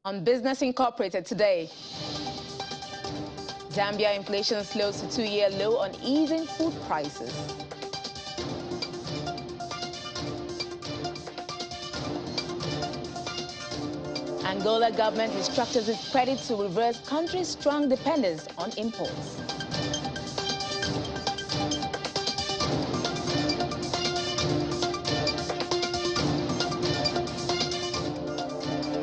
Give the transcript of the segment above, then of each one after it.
On Business Incorporated today, Zambia inflation slows to two-year low on easing food prices. Angola government restructures its credit to reverse country's strong dependence on imports.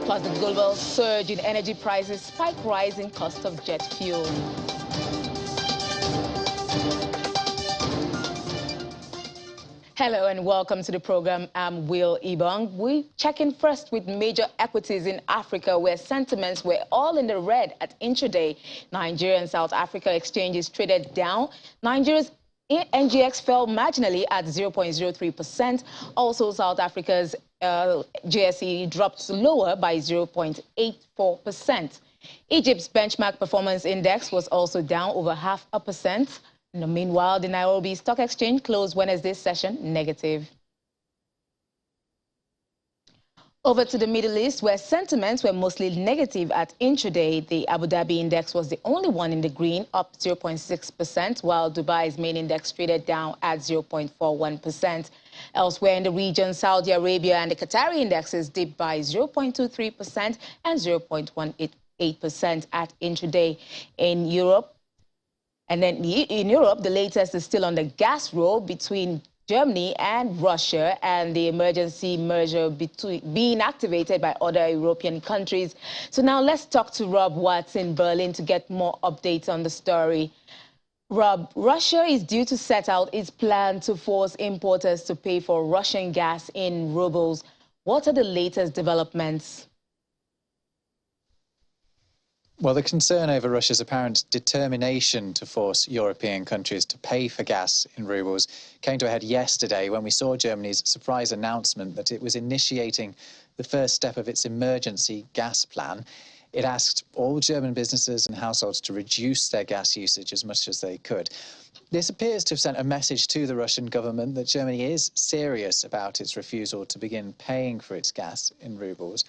Plus, the global surge in energy prices spike rising cost of jet fuel. Hello and welcome to the program. I'm Will Ibong. We check in first with major equities in Africa, where sentiments were all in the red at intraday. Nigeria and South Africa exchanges traded down. Nigeria's NGX fell marginally at 0.03%. Also, South Africa's JSE dropped lower by 0.84%. Egypt's benchmark performance index was also down over 0.5%. Meanwhile, the Nairobi Stock Exchange closed Wednesday's session negative. Over to the Middle East, where sentiments were mostly negative at intraday. The Abu Dhabi index was the only one in the green, up 0.6%, while Dubai's main index traded down at 0.41%. Elsewhere in the region, Saudi Arabia and the Qatari indexes dipped by 0.23% and 0.18% at intraday. In Europe, the latest is still on the gas roll between Germany and Russia, and the emergency measure being activated by other European countries. So now let's talk to Rob Watts in Berlin to get more updates on the story. Rob, Russia is due to set out its plan to force importers to pay for Russian gas in rubles. What are the latest developments? Well, the concern over Russia's apparent determination to force European countries to pay for gas in rubles came to a head yesterday when we saw Germany's surprise announcement that it was initiating the first step of its emergency gas plan. It asked all German businesses and households to reduce their gas usage as much as they could. This appears to have sent a message to the Russian government that Germany is serious about its refusal to begin paying for its gas in rubles.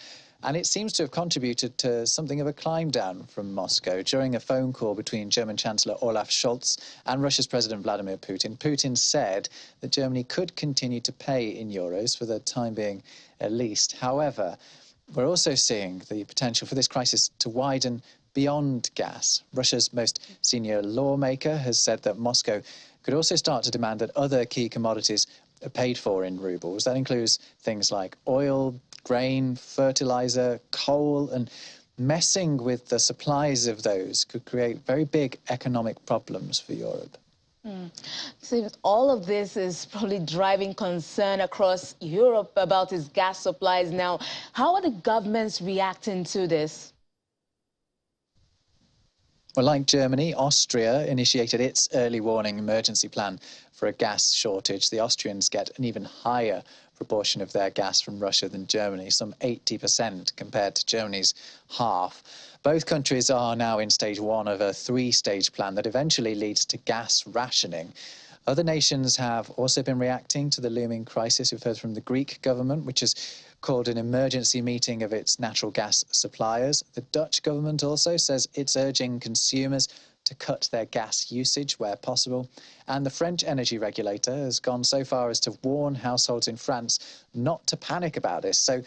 And it seems to have contributed to something of a climb down from Moscow. During a phone call between German Chancellor Olaf Scholz and Russia's President Vladimir Putin, Putin said that Germany could continue to pay in euros for the time being at least. However, we're also seeing the potential for this crisis to widen beyond gas. Russia's most senior lawmaker has said that Moscow could also start to demand that other key commodities are paid for in rubles. That includes things like oil, grain, fertilizer, coal, and messing with the supplies of those could create very big economic problems for Europe. So all of this is probably driving concern across Europe about its gas supplies now. How are the governments reacting to this? Well, like Germany, Austria initiated its early warning emergency plan for a gas shortage. The Austrians get an even higher proportion of their gas from Russia than Germany, some 80% compared to Germany's half. Both countries are now in stage one of a three-stage plan that eventually leads to gas rationing. Other nations have also been reacting to the looming crisis. We've heard from the Greek government, which has called an emergency meeting of its natural gas suppliers. The Dutch government also says it's urging consumers to cut their gas usage where possible. And the French energy regulator has gone so far as to warn households in France not to panic about this. So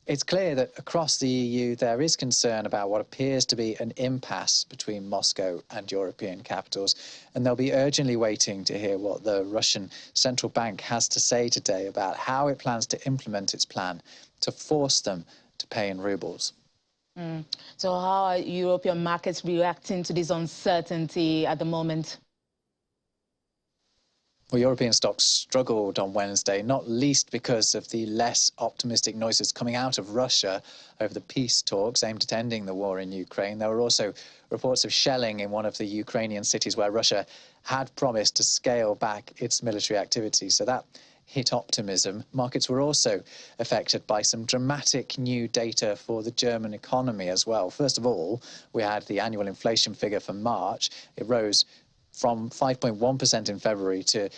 it's clear that across the EU there is concern about what appears to be an impasse between Moscow and European capitals, and they'll be urgently waiting to hear what the Russian central bank has to say today about how it plans to implement its plan to force them to pay in rubles. So how are European markets reacting to this uncertainty at the moment? Well, European stocks struggled on Wednesday, not least because of the less optimistic noises coming out of Russia over the peace talks aimed at ending the war in Ukraine. There were also reports of shelling in one of the Ukrainian cities where Russia had promised to scale back its military activity. So that hit optimism. Markets were also affected by some dramatic new data for the German economy as well. First of all, we had the annual inflation figure for March. It rose from 5.1% in February to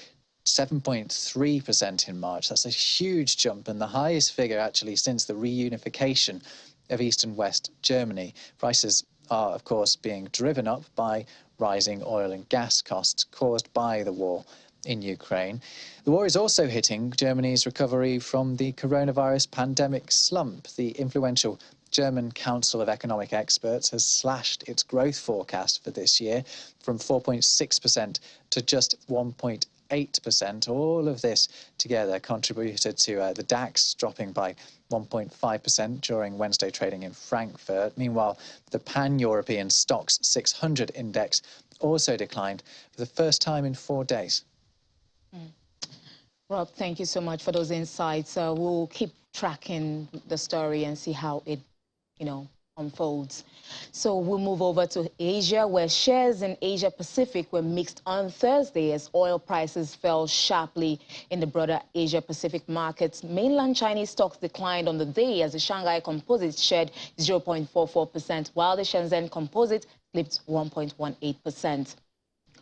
7.3% in March. That's a huge jump and the highest figure actually since the reunification of East and West Germany. Prices are, of course, being driven up by rising oil and gas costs caused by the war in Ukraine. The war is also hitting Germany's recovery from the coronavirus pandemic slump. The influential German Council of Economic Experts has slashed its growth forecast for this year from 4.6% to just 1.8%. All of this together contributed to the DAX dropping by 1.5% during Wednesday trading in Frankfurt. Meanwhile, the pan-European Stocks 600 index also declined for the first time in 4 days. Rob, thank you so much for those insights. We'll keep tracking the story and see how it, unfolds. So we'll move over to Asia, where shares in Asia Pacific were mixed on Thursday as oil prices fell sharply in the broader Asia Pacific markets. Mainland Chinese stocks declined on the day as the Shanghai Composite shed 0.44%, while the Shenzhen Composite slipped 1.18%.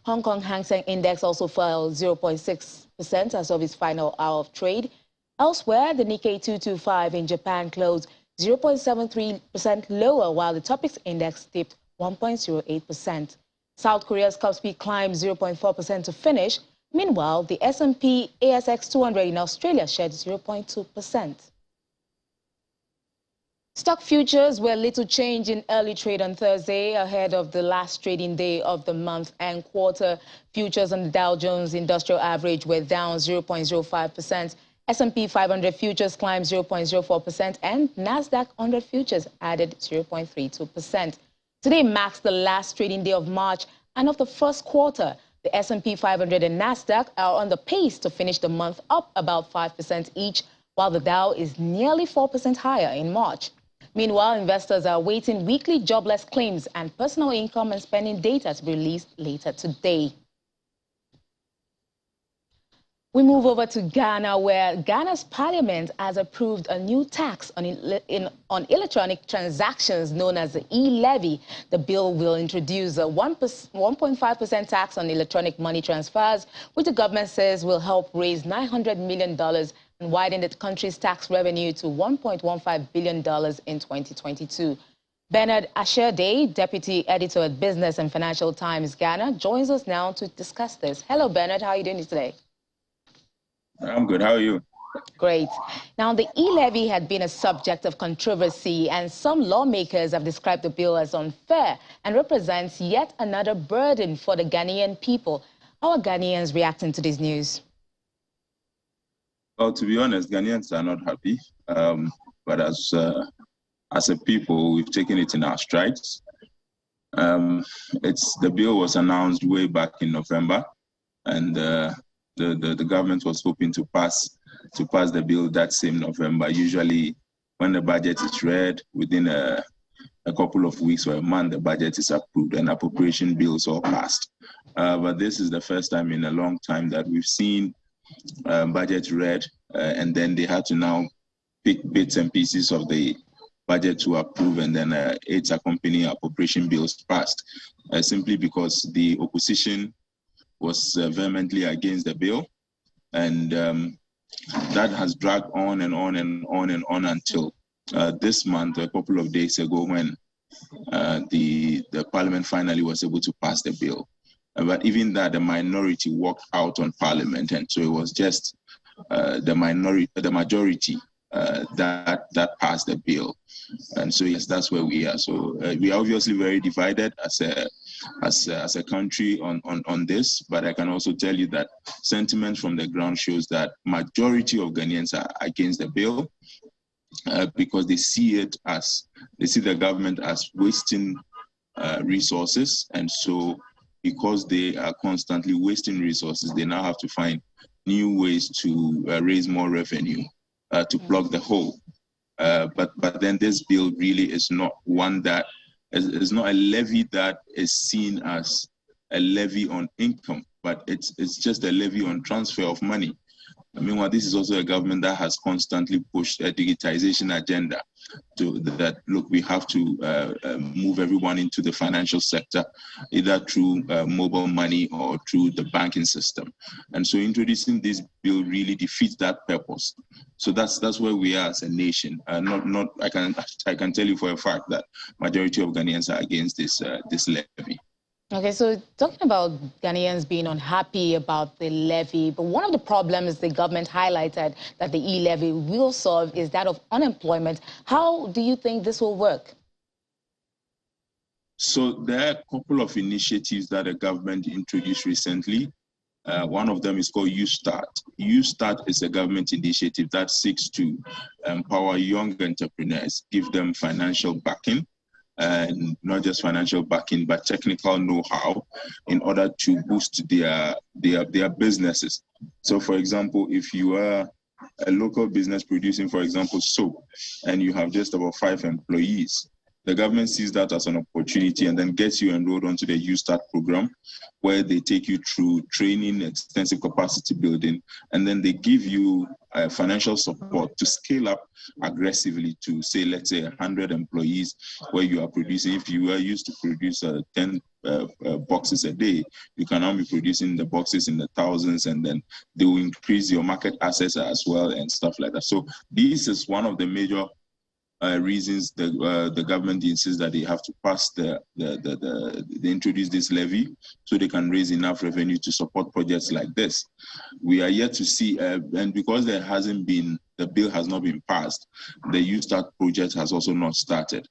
Hong Kong Hang Seng Index also fell 0.6% as of its final hour of trade. Elsewhere, the Nikkei 225 in Japan closed 0.73% lower, while the Topix Index dipped 1.08%. South Korea's Kospi climbed 0.4% to finish. Meanwhile, the S&P ASX 200 in Australia shed 0.2%. Stock futures were little change in early trade on Thursday ahead of the last trading day of the month and quarter. Futures on the Dow Jones Industrial Average were down 0.05%. S&P 500 futures climbed 0.04% and Nasdaq 100 futures added 0.32%. Today marks the last trading day of March and of the first quarter. The S&P 500 and Nasdaq are on the pace to finish the month up about 5% each, while the Dow is nearly 4% higher in March. Meanwhile, investors are awaiting weekly jobless claims and personal income and spending data to be released later today. We move over to Ghana, where Ghana's parliament has approved a new tax on electronic transactions known as the e-levy. The bill will introduce a 1.5% tax on electronic money transfers, which the government says will help raise $900 million and widen the country's tax revenue to $1.15 billion in 2022. Bernard Asherde, Deputy Editor at Business and Financial Times Ghana, joins us now to discuss this. Hello, Bernard. How are you doing today? I'm good. How are you? Great. Now, the e-levy had been a subject of controversy, and some lawmakers have described the bill as unfair and represents yet another burden for the Ghanaian people. How are Ghanaians reacting to this news? Well, to be honest, Ghanaians are not happy. But as a people, we've taken it in our strides. The bill was announced way back in November, and the government was hoping to pass the bill that same November. Usually, when the budget is read, within a couple of weeks or a month, the budget is approved and appropriation bills are passed. But this is the first time in a long time that we've seen budget read, and then they had to now pick bits and pieces of the budget to approve, and then its accompanying appropriation bills passed, simply because the opposition was vehemently against the bill, and that has dragged on and on and on and on until this month, a couple of days ago, when the parliament finally was able to pass the bill. But even that, the minority walked out on parliament, and so it was just the majority that passed the bill. And so yes, that's where we are. So we are obviously very divided as a country on this, but I can also tell you that sentiment from the ground shows that majority of Ghanaians are against the bill because they see the government as wasting resources, and so because they are constantly wasting resources, they now have to find new ways to raise more revenue to plug the hole. But then this bill really is not one that is not a levy that is seen as a levy on income, but it's just a levy on transfer of money. Meanwhile, this is also a government that has constantly pushed a digitization agenda to that, look, we have to move everyone into the financial sector, either through mobile money or through the banking system. And so introducing this bill really defeats that purpose. So that's where we are as a nation. I can tell you for a fact that majority of Ghanaians are against this levy. Okay, so talking about Ghanaians being unhappy about the levy, but one of the problems the government highlighted that the e-levy will solve is that of unemployment. How do you think this will work? So there are a couple of initiatives that the government introduced recently. One of them is called YouStart. YouStart is a government initiative that seeks to empower young entrepreneurs, give them financial backing, and not just financial backing, but technical know-how in order to boost their businesses. So for example, if you are a local business producing, for example, soap, and you have just about 5 employees, the government sees that as an opportunity and then gets you enrolled onto the YouStart program, where they take you through training, extensive capacity building, and then they give you financial support to scale up aggressively to, say, let's say 100 employees, where you are producing. If you are used to produce 10 boxes a day, you can now be producing the boxes in the thousands, and then they will increase your market access as well and stuff like that. So this is one of the major reasons the government insists that they have to pass they introduce this levy so they can raise enough revenue to support projects like this. We are yet to see, and because the bill has not been passed, the YouStart project has also not started.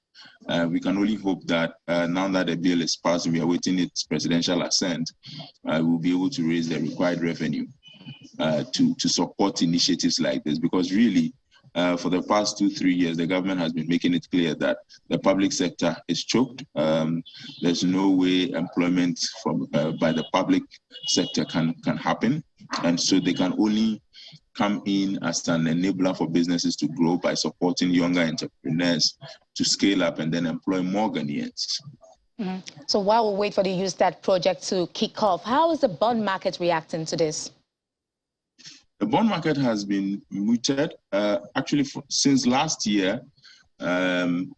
We can only hope that now that the bill is passed, we are waiting its presidential assent, we'll be able to raise the required revenue to support initiatives like this, because really, for the past 2-3 years, the government has been making it clear that the public sector is choked. There's no way employment by the public sector can happen. And so they can only come in as an enabler for businesses to grow by supporting younger entrepreneurs to scale up and then employ more Ghanaians. Mm-hmm. So while we wait for the YouStart project to kick off, how is the bond market reacting to this? The bond market has been muted. Actually, since last year, the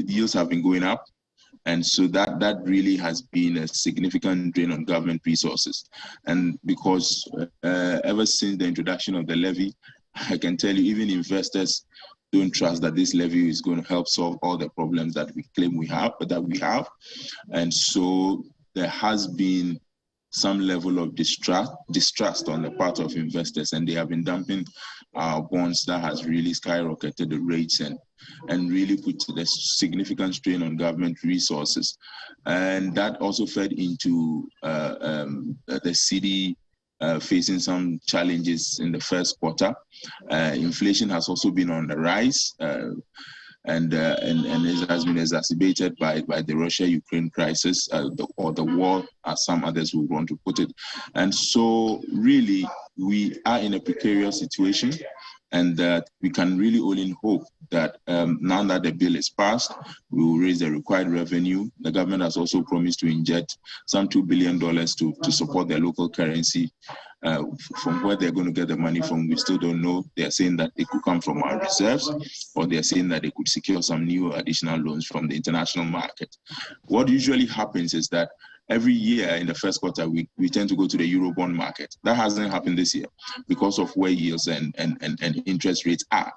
yields have been going up. And so that really has been a significant drain on government resources. And because ever since the introduction of the levy, I can tell you, even investors don't trust that this levy is going to help solve all the problems that we claim we have, And so there has been some level of distrust on the part of investors, and they have been dumping bonds that has really skyrocketed the rates and really put a significant strain on government resources. And that also fed into the city facing some challenges in the first quarter. Inflation has also been on the rise. And it has been exacerbated by the Russia-Ukraine crisis, or the war, as some others would want to put it. And so really, we are in a precarious situation, and that we can really only hope that now that the bill is passed, we will raise the required revenue. The government has also promised to inject some $2 billion to support their local currency. From where they're going to get the money from, we still don't know. They're saying that it could come from our reserves, or they're saying that they could secure some new additional loans from the international market. What usually happens is that every year in the first quarter, we tend to go to the Eurobond market. That hasn't happened this year because of where yields and interest rates are.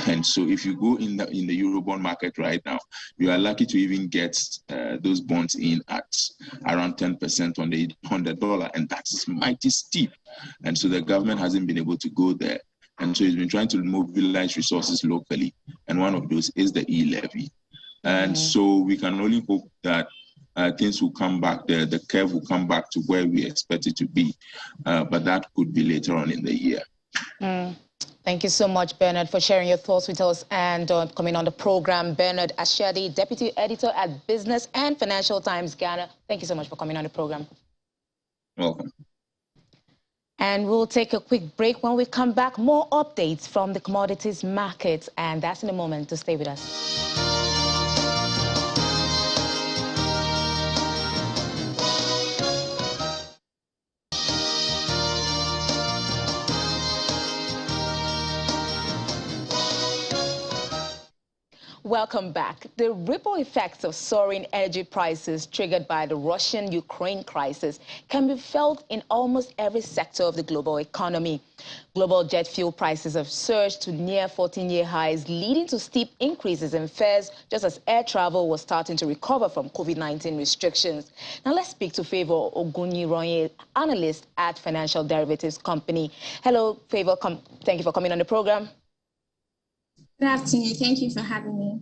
And so if you go in the Eurobond market right now, you are lucky to even get those bonds in at around 10% on the dollar, and that's mighty steep. And so the government hasn't been able to go there. And so it's been trying to mobilize resources locally. And one of those is the e-levy. And so we can only hope that things will come back, the curve will come back to where we expect it to be. But that could be later on in the year. Thank you so much, Bernard, for sharing your thoughts with us and coming on the program. Bernard Ashadi, Deputy Editor at Business and Financial Times, Ghana. Thank you so much for coming on the program. Welcome. And we'll take a quick break. When we come back, more updates from the commodities markets, and that's in a moment. To stay with us. Welcome back. The ripple effects of soaring energy prices triggered by the Russian-Ukraine crisis can be felt in almost every sector of the global economy. Global jet fuel prices have surged to near 14-year highs, leading to steep increases in fares just as air travel was starting to recover from COVID-19 restrictions. Now let's speak to Favor Ogunironye, analyst at Financial Derivatives Company. Hello, Favor. Thank you for coming on the program. Good afternoon. Thank you for having me.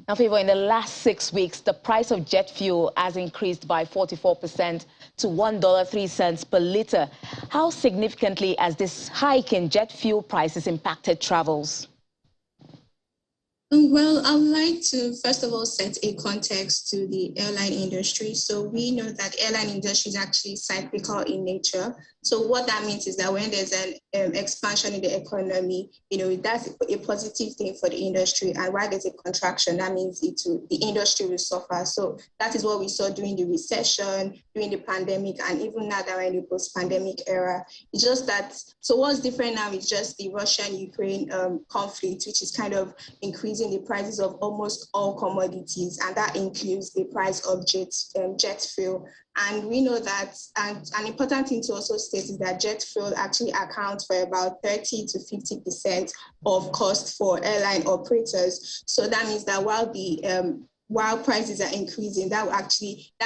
Now, Favor, in the last 6 weeks, the price of jet fuel has increased by 44% to $1.03 per litre. How significantly has this hike in jet fuel prices impacted travels? Well, I would like to, first of all, set a context to the airline industry. So we know that the airline industry is actually cyclical in nature. So what that means is that when there's an expansion in the economy, that's a positive thing for the industry. And while there's a contraction, that means the industry will suffer. So that is what we saw during the recession, during the pandemic, and even now that we're in the post-pandemic era. It's just that, so what's different now is just the Russian-Ukraine conflict, which is kind of increasing the prices of almost all commodities, and that includes the price of jet fuel. And we know that, and an important thing to also state is that jet fuel actually accounts for about 30 to 50% of cost for airline operators. So that means that while prices are increasing, that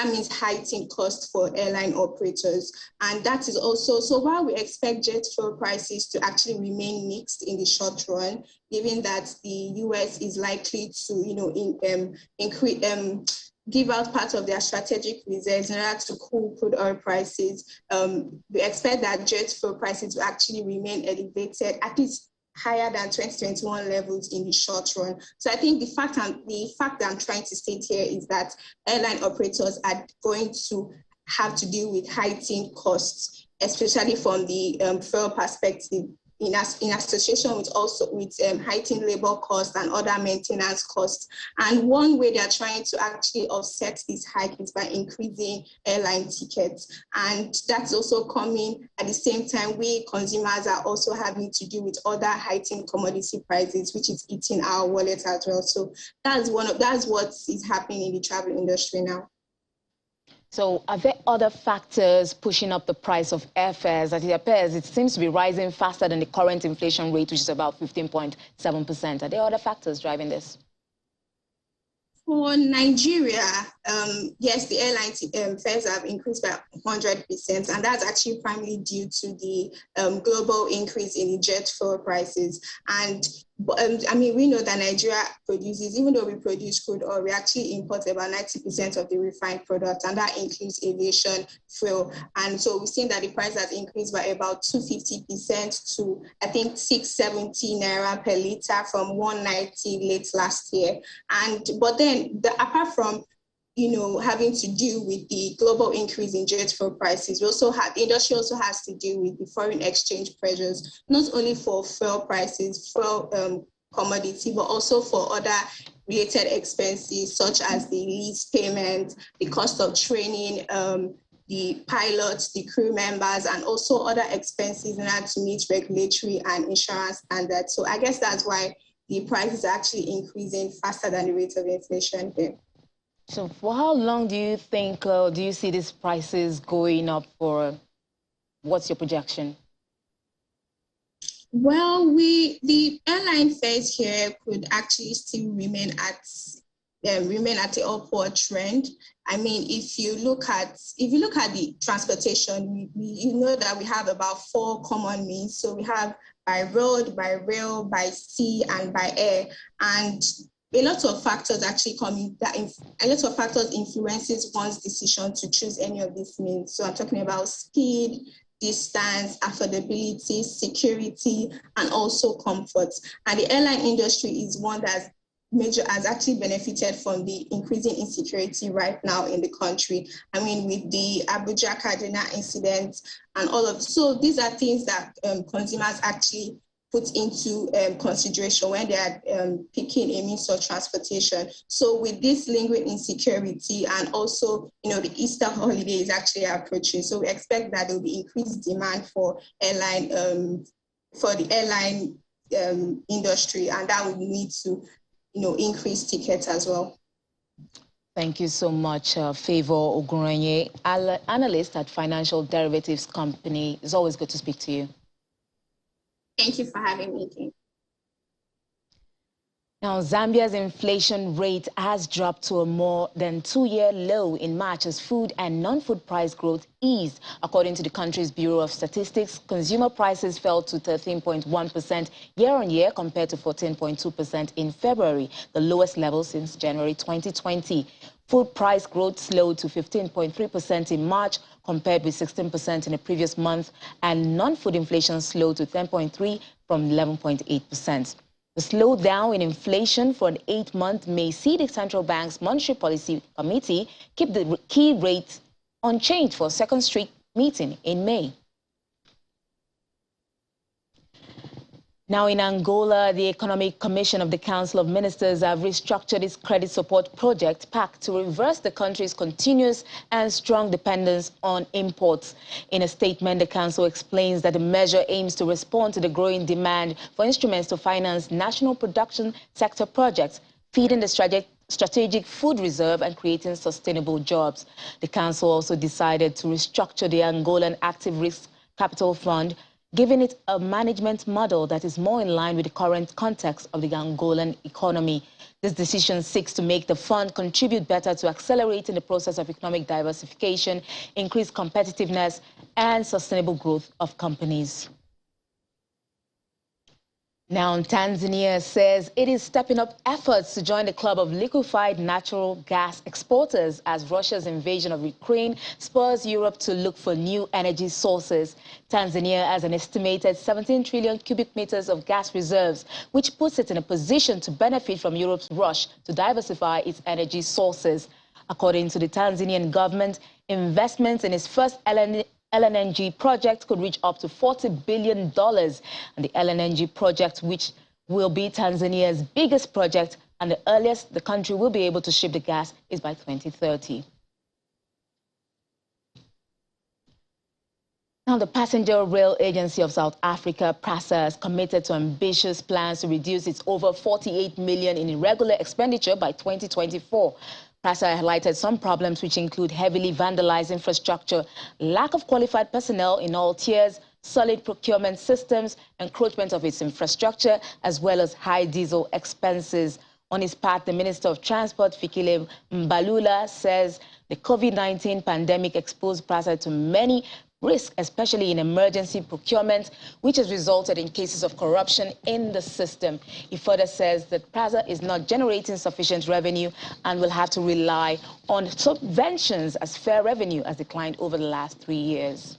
means heightened cost for airline operators. And that is also, so while we expect jet fuel prices to actually remain mixed in the short run, given that the US is likely to, give out part of their strategic reserves in order to cool crude oil prices, we expect that jet fuel prices will actually remain elevated, at least higher than 2021 levels in the short run. So I think the fact that I'm trying to state here is that airline operators are going to have to deal with heightened costs, especially from the fuel perspective, in association with heightened labor costs and other maintenance costs. And one way they're trying to actually offset this hike is by increasing airline tickets. And that's also coming at the same time we consumers are also having to deal with other heightened commodity prices, which is eating our wallet as well. So that's what is happening in the travel industry now. So are there other factors pushing up the price of airfares? As it appears, it seems to be rising faster than the current inflation rate, which is about 15.7%. Are there other factors driving this? For Nigeria, yes, the airline fares have increased by 100%, and that's actually primarily due to the global increase in the jet fuel prices. And we know that Nigeria produces, even though we produce crude oil, we actually import about 90% of the refined product, and that includes aviation fuel. And so we've seen that the price has increased by about 250% to, I think, 670 naira per litre from 190 late last year. But then, apart from having to deal with the global increase in jet fuel prices, the industry also has to deal with the foreign exchange pressures, not only for fuel prices, fuel commodity, but also for other related expenses such as the lease payment, the cost of training, the pilots, the crew members, and also other expenses in order to meet regulatory and insurance standards. So I guess that's why the price is actually increasing faster than the rate of inflation here. So for how long do you think, do you see these prices going up for? What's your projection? Well, the airline fares here could actually still remain at the upward trend. I mean, if you look at the transportation, you know that we have about 4 common means. So we have by road, by rail, by sea, and by air. And a lot of factors actually influences one's decision to choose any of these means. So I'm talking about speed, distance, affordability, security, and also comfort. And the airline industry is one that has actually benefited from the increasing insecurity right now in the country. I mean, with the Abuja-Kaduna incident and all of, so these are things that consumers actually put into consideration when they are picking a means of transportation. So with this lingering insecurity and also, the Easter holiday is actually approaching. So we expect that there will be increased demand for the airline industry, and that would lead to increase tickets as well. Thank you so much, Favor Ogunranye, analyst at Financial Derivatives Company. It's always good to speak to you. Thank you for having me. Now, Zambia's inflation rate has dropped to a more than two-year low in March as food and non-food price growth eased. According to the country's Bureau of Statistics, consumer prices fell to 13.1% year-on-year compared to 14.2% in February, the lowest level since January 2020. Food price growth slowed to 15.3% in March compared with 16% in the previous month, and non-food inflation slowed to 10.3% from 11.8%. The slowdown in inflation for an 8-month may see the Central Bank's Monetary Policy Committee keep the key rate unchanged for a second straight meeting in May. Now in Angola, the Economic Commission of the Council of Ministers have restructured its credit support project PAC to reverse the country's continuous and strong dependence on imports. In a statement, the council explains that the measure aims to respond to the growing demand for instruments to finance national production sector projects, feeding the strategic food reserve and creating sustainable jobs. The council also decided to restructure the Angolan Active Risk Capital Fund, giving it a management model that is more in line with the current context of the Angolan economy. This decision seeks to make the fund contribute better to accelerating the process of economic diversification, increase competitiveness, and sustainable growth of companies. Now, Tanzania says it is stepping up efforts to join the club of liquefied natural gas exporters as Russia's invasion of Ukraine spurs Europe to look for new energy sources. Tanzania has an estimated 17 trillion cubic meters of gas reserves, which puts it in a position to benefit from Europe's rush to diversify its energy sources. According to the Tanzanian government, investments in its first LNG project could reach up to $40 billion. And the LNG project, which will be Tanzania's biggest project and the earliest the country will be able to ship the gas, is by 2030. Now, the Passenger Rail Agency of South Africa, PRASA, has committed to ambitious plans to reduce its over 48 million in irregular expenditure by 2024. PRASA highlighted some problems which include heavily vandalized infrastructure, lack of qualified personnel in all tiers, solid procurement systems, encroachment of its infrastructure, as well as high diesel expenses. On his part, the Minister of Transport, Fikile Mbalula, says the COVID-19 pandemic exposed PRASA to many risks, especially in emergency procurement, which has resulted in cases of corruption in the system. He further says that PRASA is not generating sufficient revenue and will have to rely on subventions as fare revenue has declined over the last 3 years.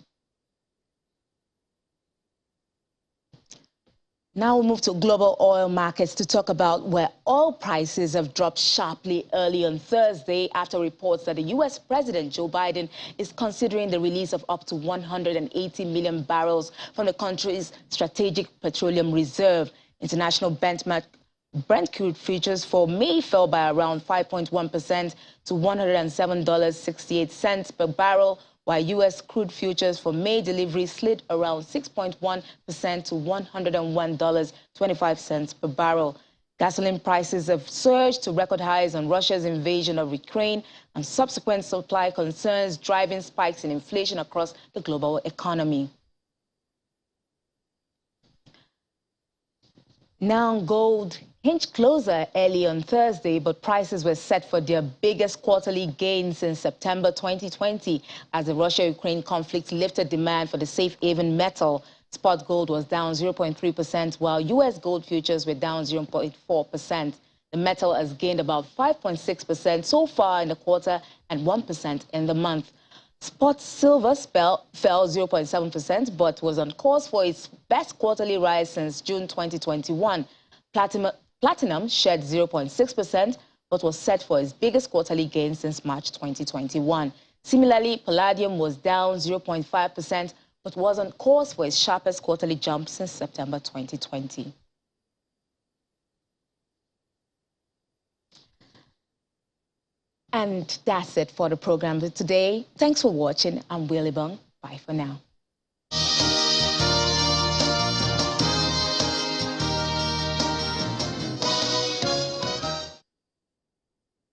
Now we'll move to global oil markets to talk about where oil prices have dropped sharply early on Thursday after reports that the U.S. President Joe Biden is considering the release of up to 180 million barrels from the country's strategic petroleum reserve. International benchmark Brent crude futures for May fell by around 5.1% to $107.68 per barrel, while U.S. crude futures for May delivery slid around 6.1% to $101.25 per barrel. Gasoline prices have surged to record highs on Russia's invasion of Ukraine and subsequent supply concerns driving spikes in inflation across the global economy. Now, gold inched closer early on Thursday, but prices were set for their biggest quarterly gain since September 2020 as the Russia-Ukraine conflict lifted demand for the safe haven metal. Spot gold was down 0.3%, while U.S. gold futures were down 0.4%. The metal has gained about 5.6% so far in the quarter and 1% in the month. Spot silver fell 0.7%, but was on course for its best quarterly rise since June 2021. Platinum shed 0.6%, but was set for its biggest quarterly gain since March 2021. Similarly, palladium was down 0.5%, but was on course for its sharpest quarterly jump since September 2020. And that's it for the program today. Thanks for watching. I'm Willie Bung. Bye for now.